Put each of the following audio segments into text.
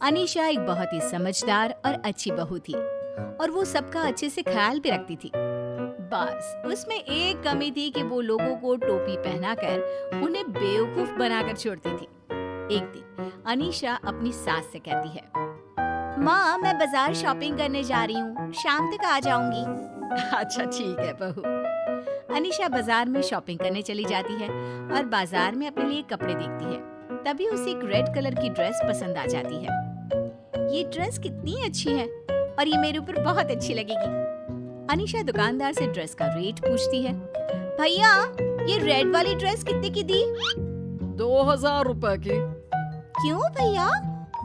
अनीशा एक बहुत ही समझदार और अच्छी बहू थी और वो सबका अच्छे से ख्याल भी रखती थी। बस उसमें एक कमी थी कि वो लोगों को टोपी पहनाकर उन्हें बेवकूफ बनाकर छोड़ती थी। एक दिन अनीशा अपनी सास से कहती है, माँ मैं बाजार शॉपिंग करने जा रही हूँ, शाम तक आ जाऊंगी। अच्छा ठीक है बहू। अनीशा बाजार में शॉपिंग करने चली जाती है और बाजार में अपने लिए कपड़े देखती है। तभी उसे एक रेड कलर की ड्रेस पसंद आ जाती है। ये ड्रेस कितनी अच्छी है और ये मेरे ऊपर बहुत अच्छी लगेगी। अनीशा दुकानदार से ड्रेस का रेट पूछती है। भैया ये रेड वाली ड्रेस कितने की दी? 2000 रुपए की। क्यों भैया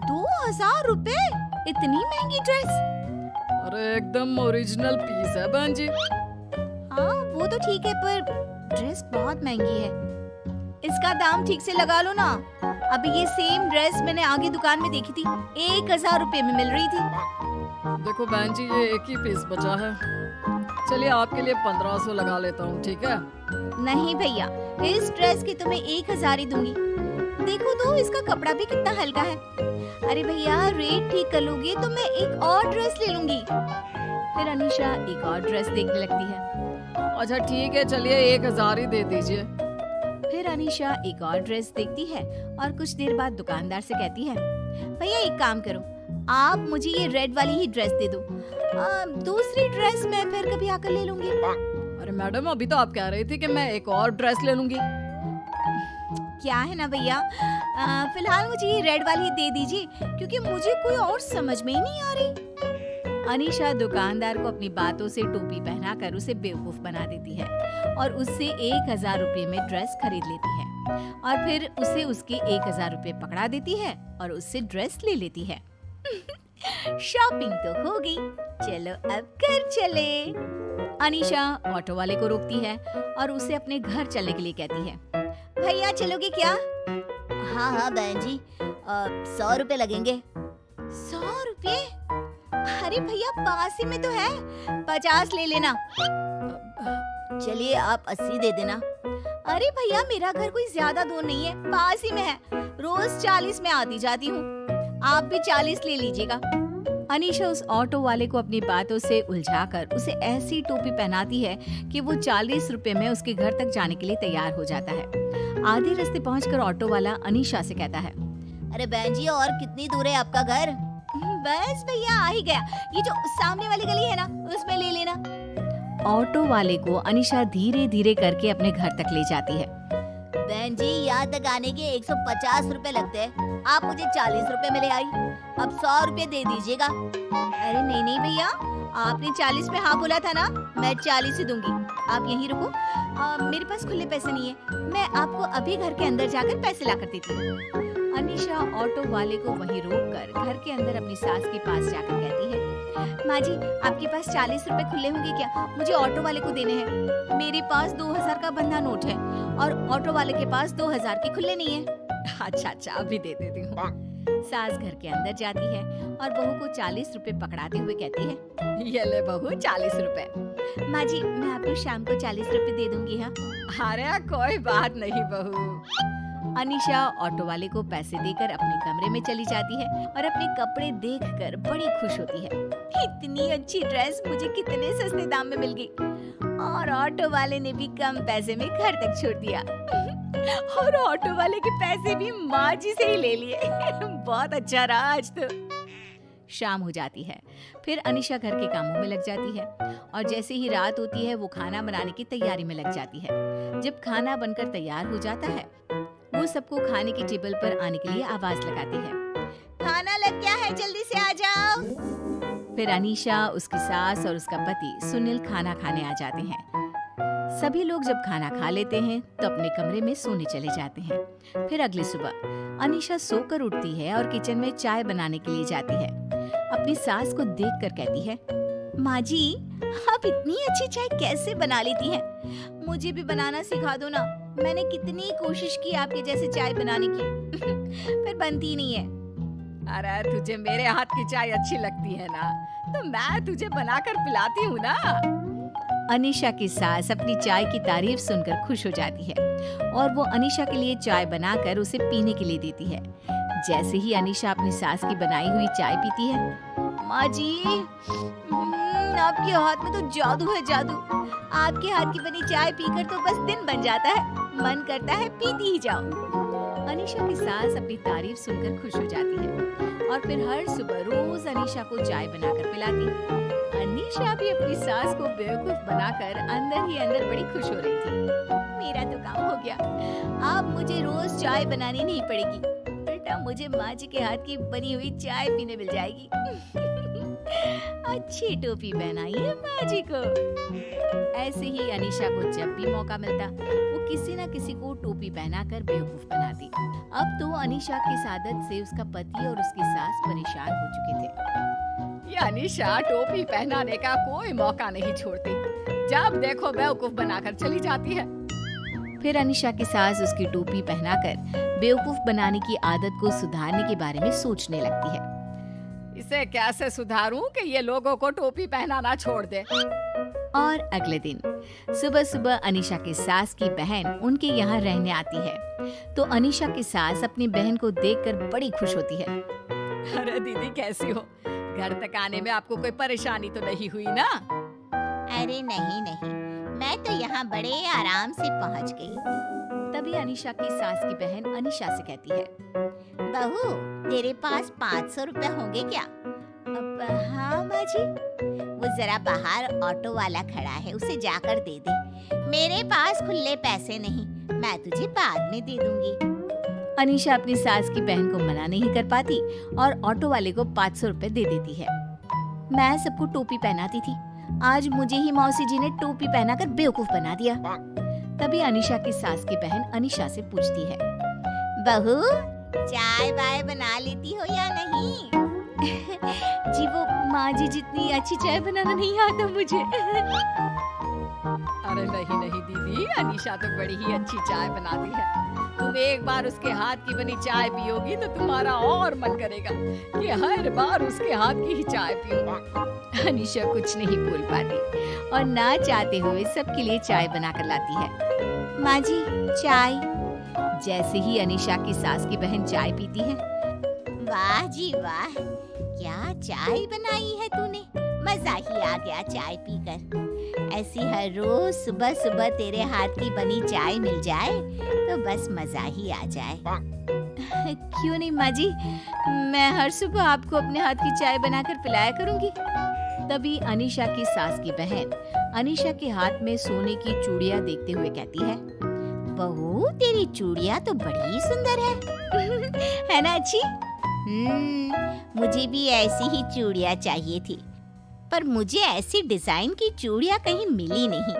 2000 रुपए? इतनी महंगी ड्रेस? अरे एकदम ओरिजिनल पीस है बहन जी। हाँ वो तो ठीक है पर ड्रेस बहुत महंगी है। इसका दाम ठीक से लगा लो ना। अभी ये सेम ड्रेस मैंने आगे दुकान में देखी थी, 1000 रुपए में मिल रही थी। देखो बहन जी ये एक ही पीस बचा है, चलिए आपके लिए 1500 लगा लेता हूँ, ठीक है? नहीं भैया इस ड्रेस की तुम्हें 1000 ही दूंगी। देखो तो इसका कपड़ा भी कितना हल्का है। अरे भैया रेट ठीक कर लोगे तो मैं एक और ड्रेस ले लूंगी। फिर अनीशा एक और ड्रेस देखने लगती है। अच्छा ठीक है चलिए 1000 ही दे दीजिए। फिर अनीशा एक और ड्रेस देखती है और कुछ देर बाद दुकानदार से कहती है, भैया एक काम करो, आप मुझे ये रेड वाली ही ड्रेस दे दो, दूसरी ड्रेस मैं फिर कभी आकर ले लूंगी। अरे मैडम अभी तो आप कह रही थी कि मैं एक और ड्रेस ले लूंगी। क्या है ना भैया, फिलहाल मुझे ये रेड वाली दे दीजिए क्योंकि मुझे कोई और समझ में ही नहीं आ रही। अनीशा दुकानदार को अपनी बातों से टोपी पहनाकर उसे बेवकूफ बना देती है और उससे 1000 रुपए में ड्रेस खरीद लेती है और फिर उसे उसके 1000 रुपए पकड़ा देती है और उससे ड्रेस ले लेती है। शॉपिंग तो हो गई, चलो अब घर चले। अनीशा ऑटो वाले को रोकती है और उसे अपने घर चलने के लिए कहती है। भैया चलोगे क्या? हाँ हाँ बहन जी, 100 रुपए लगेंगे। 100 रुपए? अरे भैया पास ही में तो है, 50 ले लेना। चलिए आप 80 दे देना। अरे भैया मेरा घर कोई ज्यादा दूर नहीं है, पास ही में है, रोज 40 में आती जाती हूँ, आप भी 40 ले लीजिएगा। अनीशा उस ऑटो वाले को अपनी बातों से उलझाकर उसे ऐसी टोपी पहनाती है कि वो 40 रुपए में उसके घर तक जाने के लिए तैयार हो जाता है। आधे रास्ते पहुंचकर ऑटो वाला अनीशा से कहता है, अरे बहन जी और कितनी दूर है आपका घर? बस भैया आ ही गया, ये जो सामने वाली गली है ना उसमें ले लेना। ऑटो वाले को अनीशा धीरे धीरे करके अपने घर तक ले जाती है। बहन जी यहाँ तक आने के 150 रुपए लगते हैं, आप मुझे 40 रुपए में ले आई, अब 100 रुपए दे दीजिएगा। अरे नहीं नहीं भैया, आपने 40 में हाँ बोला था ना, मैं 40 ही दूंगी, आप यहीं रुको। मेरे पास खुले पैसे नहीं है, मैं आपको अभी घर के अंदर जाकर पैसे ला कर देती हूँ। अनीशा ऑटो वाले को वहीं रोककर घर के अंदर अपनी सास के पास जाकर कहती है, माँ जी आपके पास 40 रुपए खुले होंगे क्या? मुझे ऑटो वाले को देने हैं। मेरे पास 2000 का बंधा नोट है और ऑटो वाले के पास 2000 के खुले नहीं है। अच्छा अभी दे देती हूँ। सास घर के अंदर जाती है और बहू को 40 रुपए पकड़ाते हुए कहती है, ये ले बहू 40 रुपए। माँ जी मैं आपको शाम को 40 रुपए दे दूंगी। हाँ अरे कोई बात नहीं बहू। अनीशा ऑटो वाले को पैसे देकर अपने कमरे में चली जाती है और अपने कपड़े देखकर बड़ी खुश होती है। इतनी अच्छी ड्रेस मुझे कितने सस्ते दाम में मिल गई और ऑटो वाले ने भी कम पैसे में घर तक छोड़ दिया और ऑटो वाले के पैसे भी माँ जी से ही ले लिए। बहुत अच्छा रहा आज तो। शाम हो जाती है, फिर अनीशा घर के कामों में लग जाती है और जैसे ही रात होती है वो खाना बनाने की तैयारी में लग जाती है। जब खाना बनकर तैयार हो जाता है वो सबको खाने की टेबल पर आने के लिए आवाज लगाती है, खाना लग गया है जल्दी से आ जाओ। फिर अनीशा, उसकी सास और उसका पति सुनील खाना खाने आ जाते हैं। सभी लोग जब खाना खा लेते हैं तो अपने कमरे में सोने चले जाते हैं। फिर अगली सुबह अनीशा सोकर उठती है और किचन में चाय बनाने के लिए जाती है। अपनी सास को देखकर कहती है, माँ जी आप इतनी अच्छी चाय कैसे बना लेती हैं? मुझे भी बनाना सिखा दो ना, मैंने कितनी कोशिश की आपके जैसे चाय बनाने की पर बनती नहीं है। अरे तुझे मेरे हाथ की चाय अच्छी लगती है ना, तो मैं तुझे बनाकर पिलाती हूँ ना। अनीशा की सास अपनी चाय की तारीफ सुनकर खुश हो जाती है और वो अनीशा के लिए चाय बनाकर उसे पीने के लिए देती है। जैसे ही अनीशा अपनी सास की बनाई हुई चाय पीती है, माँ जी, आपके हाथ में तो जादू है, जादू। आपके हाथ की बनी चाय पीकर तो बस दिन बन जाता है, मन करता है पीती ही जाओ। अनीशा की सास अपनी तारीफ सुनकर खुश हो जाती है और फिर हर सुबह रोज अनीशा को चाय बनाकर पिलाती। अनीशा भी अपनी सास को बेवकूफ बनाकर अंदर ही अंदर बड़ी खुश हो रही थी। मेरा तो काम हो गया, अब मुझे रोज चाय बनानी नहीं पड़ेगी, उल्टा मुझे माँ जी के हाथ की बनी हुई चाय पीने मिल जाएगी। अच्छी टोपी पहनाइए माँ जी को। ऐसे ही अनीशा को जब भी मौका मिलता, वो किसी न किसी को टोपी पहनाकर बेवकूफ बनाती। अब तो अनीशा की इस आदत से उसका पति और उसकी सास परेशान हो चुके थे। ये अनीशा टोपी पहनाने का कोई मौका नहीं छोड़ती, जब देखो बेवकूफ बनाकर चली जाती है। फिर अनीशा की सास उसकी टोपी पहनाकर बेवकूफ बनाने की आदत को सुधारने के बारे में सोचने लगती है। इसे कैसे सुधारूं कि ये लोगों को टोपी पहनाना छोड़ दे। और अगले दिन सुबह सुबह अनीशा की सास की बहन उनके यहाँ रहने आती है, तो अनीशा की सास अपनी बहन को देखकर बड़ी खुश होती है। अरे दीदी कैसी हो? घर तक आने में आपको कोई परेशानी तो नहीं हुई ना? अरे नहीं नहीं, मैं तो यहाँ बड़े आराम से पहुँच गई। तभी अनीशा की सास की बहन अनीशा से कहती है, बहू, तेरे पास 500 रुपए होंगे क्या? अब हाँ माँ जी। वो जरा बाहर ऑटो वाला खड़ा है, उसे जाकर दे दे। मेरे पास खुले पैसे नहीं, मैं तुझे बाद में दे दूंगी। अनीशा अपनी सास की बहन को मना नहीं कर पाती और ऑटो वाले को 500 रुपए दे देती है। मैं सबको टोपी पहनाती थी, आज मुझे ही मौसी जी ने टोपी पहनाकर बेवकूफ बना दिया। तभी अनीशा की सास की बहन अनीशा से पूछती है, बहू, चाय वाय बना लेती हो या नहीं? जी वो माँ जी जितनी अच्छी चाय बनाना नहीं आता मुझे। अरे नहीं नहीं दीदी, अनीशा तो बड़ी ही अच्छी चाय बनाती है। तुम एक बार उसके हाथ की बनी चाय पियोगी तो तुम्हारा और मन करेगा कि हर बार उसके हाथ की ही चाय पीऊं। अनीशा कुछ नहीं बोल पाती और ना चाहते हुए सबके लिए चाय बनाकर लाती है। माँ जी, चाय। जैसे ही अनीशा की सास की बहन चाय पीती है, वाह जी वाह, क्या चाय बनाई है तूने, मजा ही आ गया चाय पीकर। ऐसी हर रोज सुबह सुबह तेरे हाथ की बनी चाय मिल जाए तो बस मजा ही आ जाए। क्यों नहीं माँ जी, मैं हर सुबह आपको अपने हाथ की चाय बनाकर पिलाया करूंगी। तभी अनीशा की सास की बहन अनीशा के हाथ में सोने की चूड़ियां देखते हुए कहती है, बहू, तेरी चूड़ियां तो बड़ी सुंदर है। है ना अच्छी? मुझे भी ऐसी ही चूड़ियां चाहिए थी, पर मुझे ऐसी डिजाइन की चूड़ियां कहीं मिली नहीं।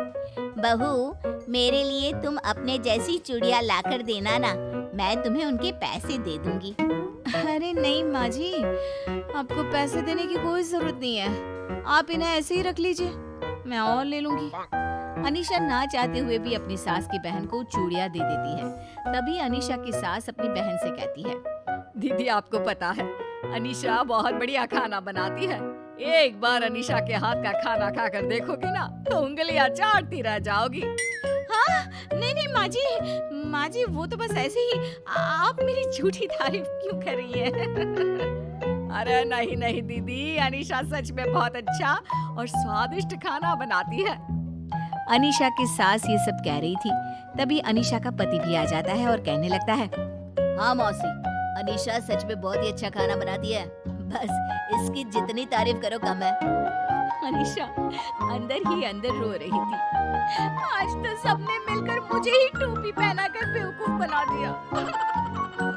बहू, मेरे लिए तुम अपने जैसी चूड़ियां लाकर देना ना, मैं तुम्हें उनके पैसे दे दूंगी। अरे नहीं माँ जी, आपको पैसे देने की कोई जरूरत नहीं है, आप इन्हें ऐसे ही रख लीजिए, मैं और ले लूंगी। अनीशा ना चाहते हुए भी अपनी सास की बहन को चूड़ियां दे देती है। तभी अनीशा की सास अपनी बहन से कहती है, दीदी आपको पता है अनीशा बहुत बढ़िया खाना बनाती है। एक बार अनीशा के हाथ का खाना खाकर देखोगी ना तो उंगलियां चाटती रह जाओगी। हाँ, नहीं नहीं माँ जी वो तो बस ऐसे ही, आप मेरी झूठी तारीफ क्यों कर रही हैं? अरे नहीं नहीं दीदी, अनीशा सच में बहुत अच्छा और स्वादिष्ट खाना बनाती है। अनीशा की सास ये सब कह रही थी, तभी अनीशा का पति भी आ जाता है और कहने लगता है, हाँ मौसी, अनीशा सच में बहुत ही अच्छा खाना बनाती है, बस इसकी जितनी तारीफ करो कम है। अनीशा अंदर ही अंदर रो रही थी, आज तो सबने मिलकर मुझे ही टोपी पहनाकर बेवकूफ बना दिया।